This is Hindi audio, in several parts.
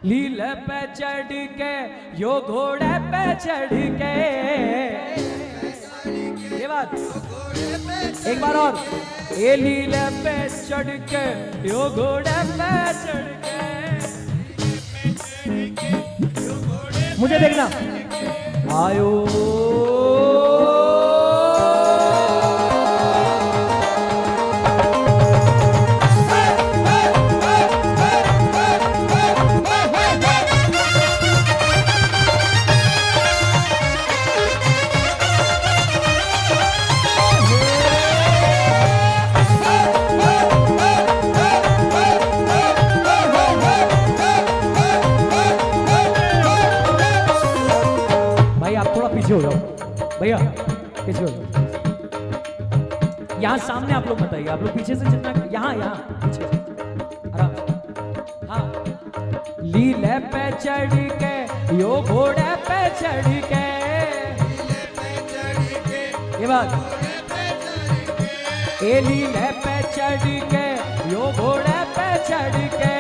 लीले पे चढ़ के यो घोड़े पे चढ़ के, ये बात एक बार और, ये लीले पे चढ़ के यो घोड़े पे चढ़ के, मुझे देखना आयो हो जाओ भैया, पीछे हो जाओ। यहाँ सामने आप लोग बताइए, आप लोग पीछे से जितना, यहाँ पीछे आराम। हाँ, लीले पे चढ़ के यो घोड़े पे चढ़ के, ये बात, ए लीले पे चढ़ के यो घोड़े पे चढ़ के,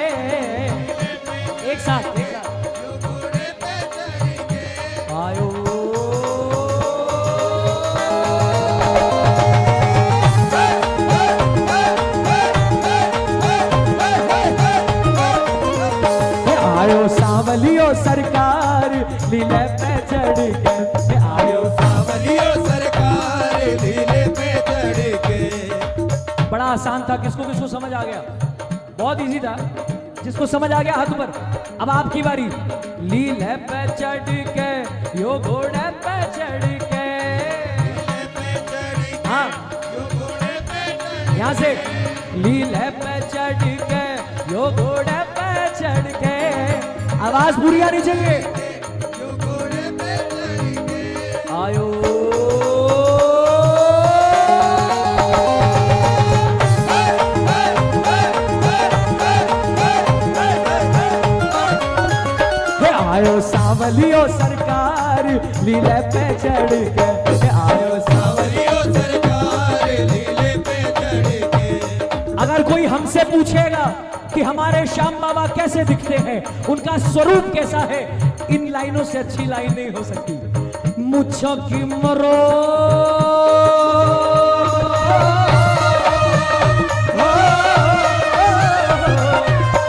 एक साथ आयो सावलियो सरकार लीले पे चढ़ के, आयो सावलियो सरकार लीले पे चढ़ के। बड़ा आसान था, किसको किसको समझ आ गया? बहुत इजी था, जिसको समझ आ गया हाथ ऊपर। अब आपकी बारी। लीले पे चढ़ के यो घोड़े पे चढ़ के, हाँ यहाँ से, लीले पे चढ़ के यो घोड़े पे चढ़ के, आवाज पूरी आनी चाहिए। आयो आयो सावलियो सरकार लीले पे चढ़ के, आयो सावलियो सरकार लीले पे चढ़ के। अगर कोई हमसे पूछेगा कि हमारे श्याम बाबा कैसे दिखते हैं, उनका स्वरूप कैसा है, इन लाइनों से अच्छी लाइन नहीं हो सकती। मुझो की मरो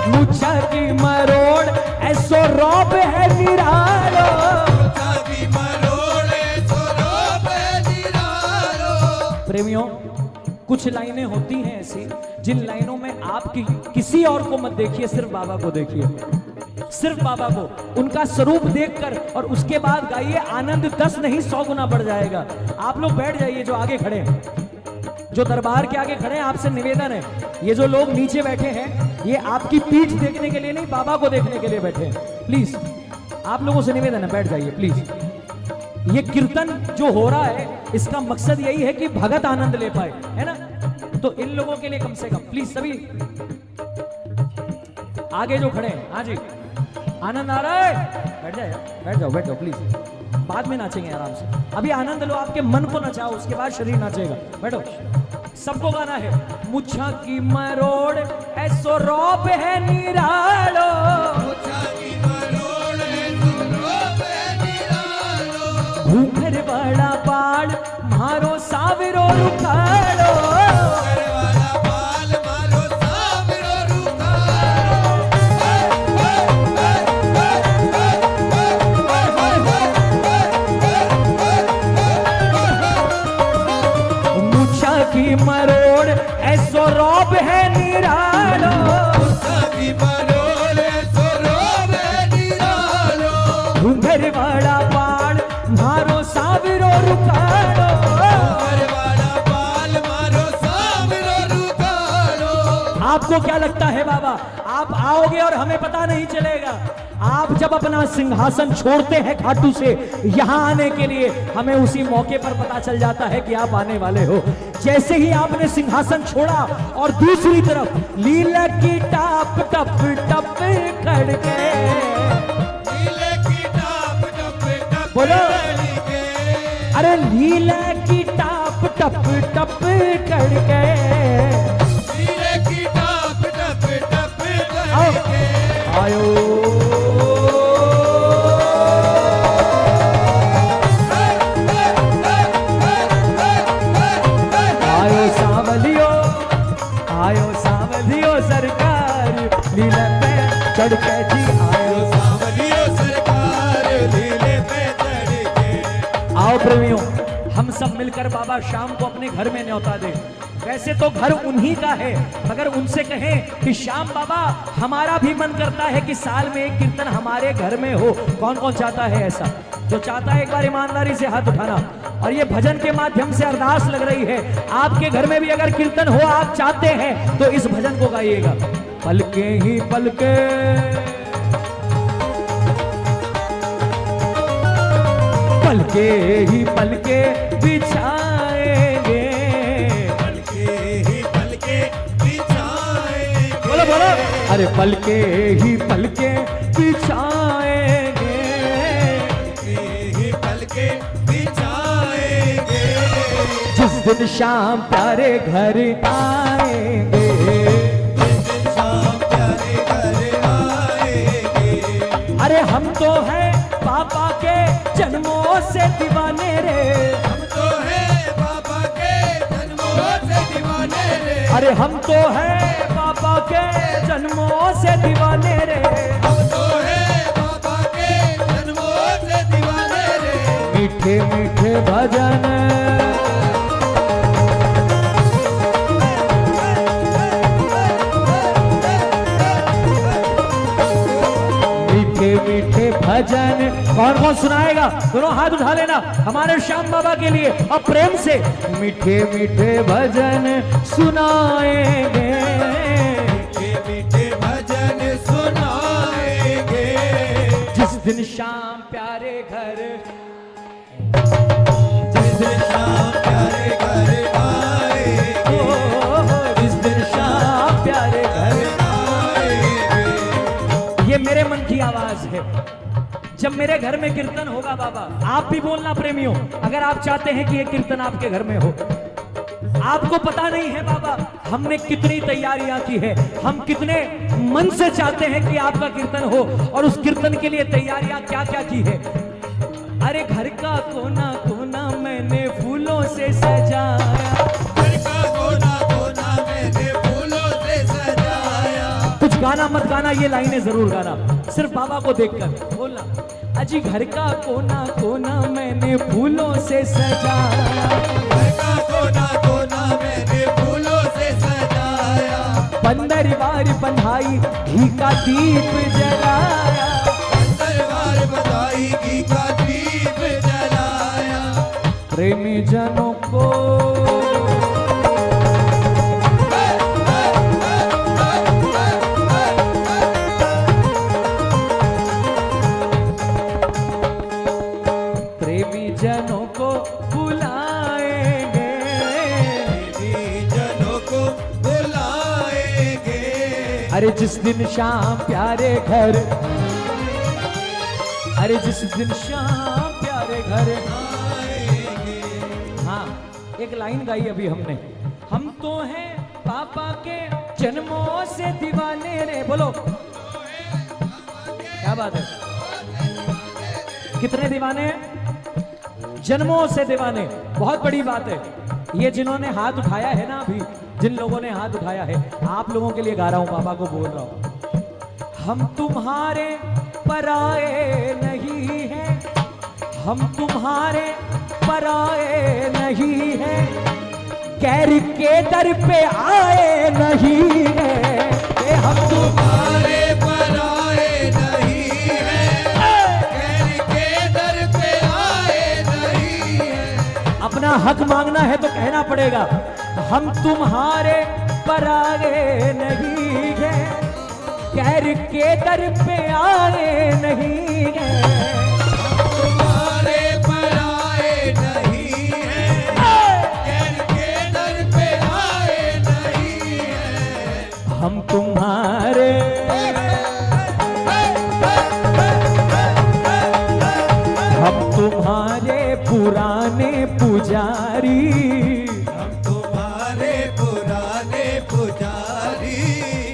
मुझा की मरोड़ ऐसो रौब है निरालो, प्रेमियों कुछ लाइनें होती हैं ऐसी जिन लाइनों में आपकी किसी और को मत देखिए, सिर्फ बाबा को देखिए, सिर्फ बाबा को, उनका स्वरूप देखकर, और उसके बाद गाइए। आनंद 10 नहीं 100 गुना बढ़ जाएगा। आप लोग बैठ जाइए जो आगे खड़े हैं, जो दरबार के आगे खड़े हैं, आपसे निवेदन है, ये जो लोग नीचे बैठे हैं ये आपकी पीठ देखने के लिए नहीं, बाबा को देखने के लिए बैठे हैं। प्लीज आप लोगों से निवेदन है, बैठ जाइए प्लीज। ये कीर्तन जो हो रहा है इसका मकसद यही है कि भगत आनंद ले पाए, है ना? तो इन लोगों के लिए कम से कम प्लीज सभी आगे जो खड़े हैं, हाँ जी, आनंद आ रहा है, बैठ जाए, बैठ जाओ प्लीज, बाद में नाचेंगे आराम से। अभी आनंद लो, आपके मन को नचाओ, उसके बाद शरीर नाचेगा। बैठो, सबको गाना है। मुझा की मरोड़ ऐसो रौब है निरालो, घूंघर बड़ा पाड़ मारो साविरो रुखाड़ो, मुझा की मरोड़ ऐसो रौब है निरालो, घूंघर बड़ा पाड़ मारो साविरो रुखाड़ो, आपको क्या लगता है बाबा, आप आओगे और हमें पता नहीं चलेगा? आप जब अपना सिंहासन छोड़ते हैं खाटू से यहां आने के लिए, हमें उसी मौके पर पता चल जाता है कि आप आने वाले हो। जैसे ही आपने सिंहासन छोड़ा और दूसरी तरफ लीला की टाप टप टप खड़के, बोलो, अरे लीला की टाप टप टप खड़के, आयो चढ़ के जी आयो। सांवरियो सरकार लीले पे चढ़ के। आओ प्रेमियों, हम सब मिलकर बाबा शाम को अपने घर में न्योता दें। वैसे तो घर उन्हीं का है, मगर उनसे कहें कि श्याम बाबा हमारा भी मन करता है कि साल में एक कीर्तन हमारे घर में हो। कौन कौन चाहता है ऐसा? जो चाहता है एक बार ईमानदारी से हाथ उठाना। और ये भजन के माध्यम से अरदास लग रही है, आपके घर में भी अगर कीर्तन हो आप चाहते हैं तो इस भजन को गाइएगा। पलके ही पलके, पलके ही पलके बिछाएंगे, पलके ही पलके बिछाएंगे। बोलो बोलो, अरे पलके ही पलके बिछाएंगे, पलके ही पलके बिछाएंगे। जिस दिन शाम प्यारे घर आएंगे, जिस दिन शाम प्यारे घर आएंगे। अरे हम तो हैं पापा के जन्मों से दीवाने रे, हम तो हैं बाबा के जन्मों से दीवाने रे। अरे हम तो हैं पापा के जन्मों से दीवाने रे, हम तो हैं बाबा के जन्मों से दीवाने रे। मीठे मीठे भजन, मीठे मीठे भजन। कौन कौन सुनाएगा? दोनों हाथ उठा लेना हमारे श्याम बाबा के लिए और प्रेम से। मीठे मीठे भजन सुनाएंगे, मीठे मीठे भजन सुनाएंगे। जिस दिन शाम प्यारे घर, जिस दिन शाम प्यारे घर आएंगे। जिस दिन शाम प्यारे घर। ये मेरे मन की आवाज है। जब मेरे घर में कीर्तन होगा बाबा, आप भी बोलना प्रेमियों, अगर आप चाहते हैं कि ये कीर्तन आपके घर में हो। आपको पता नहीं है बाबा हमने कितनी तैयारियां की है, हम कितने मन से चाहते हैं कि आपका कीर्तन हो, और उस कीर्तन के लिए तैयारियां क्या क्या की है। अरे घर का कोना कोना मैंने फूलों से सजाया, घर का कोना कोना मैंने फूलों से सजाया। कुछ गाना मत गाना, ये लाइनें जरूर गाना, सिर्फ बाबा को देखकर बोलना। अजी घर का कोना कोना मैंने फूलों से सजाया, घर का कोना कोना मैंने फूलों से सजाया। 15 बार बंधाई घी का दीप जलाया, दरबार बधाई घी का दीप जलाया। प्रेमी जनों को जनों को बुलाएंगे, जनों को बुलाएंगे। अरे जिस दिन शाम प्यारे घर, अरे जिस दिन शाम प्यारे घर आएंगे। हाँ, एक लाइन गाई अभी हमने, हम तो हैं पापा के जन्मों से दीवाने रे। बोलो क्या बात है, कितने दीवाने हैं? जन्मों से दीवाने, बहुत बड़ी बात है। ये जिन्होंने हाथ उठाया है ना, अभी जिन लोगों ने हाथ उठाया है, आप लोगों के लिए गा रहा हूं, बाबा को बोल रहा हूं। हम तुम्हारे पराए नहीं हैं, हम तुम्हारे पराए नहीं हैं, गैर के दर पे आए नहीं हैं। हम तुम्हारे पराए नहीं हैं, गैर के दर पे आए नहीं हैं। अपना हक मांगना है तो कहना पड़ेगा, हम तुम्हारे पराए नहीं हैं, गैर के दर पे आए नहीं हैं। तुम्हारे पराए नहीं हैं, गैर के दर पे आए नहीं हैं। हम तुम्हारे, हम तुम्हारे पुराने पुजारी, हम तुम्हारे पुराने पुजारी।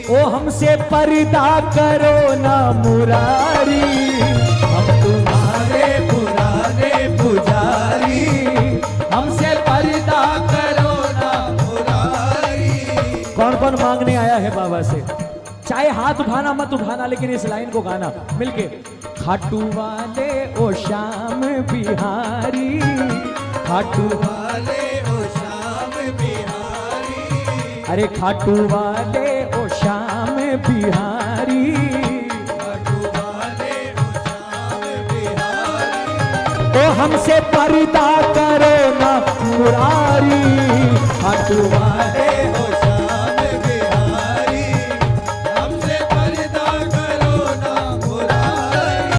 ओ हमसे पर्दा करो ना मुरारी, हम तुम्हारे पुराने पुजारी। हमसे पर्दा करो ना। मुरारी। कौन कौन मांगने आया है बाबा से? चाहे हाथ उठाना मत उठाना, लेकिन इस लाइन को गाना मिलके। खाटू वाले ओ श्याम बिहारी, खाटू वाले ओ श्याम बिहारी, अरे खाटू वाले ओ श्याम बिहारी, खाटू वाले ओ श्याम बिहारी, तो हमसे पर्दा करो ना मुरारी, खाटू वाले वाले ओ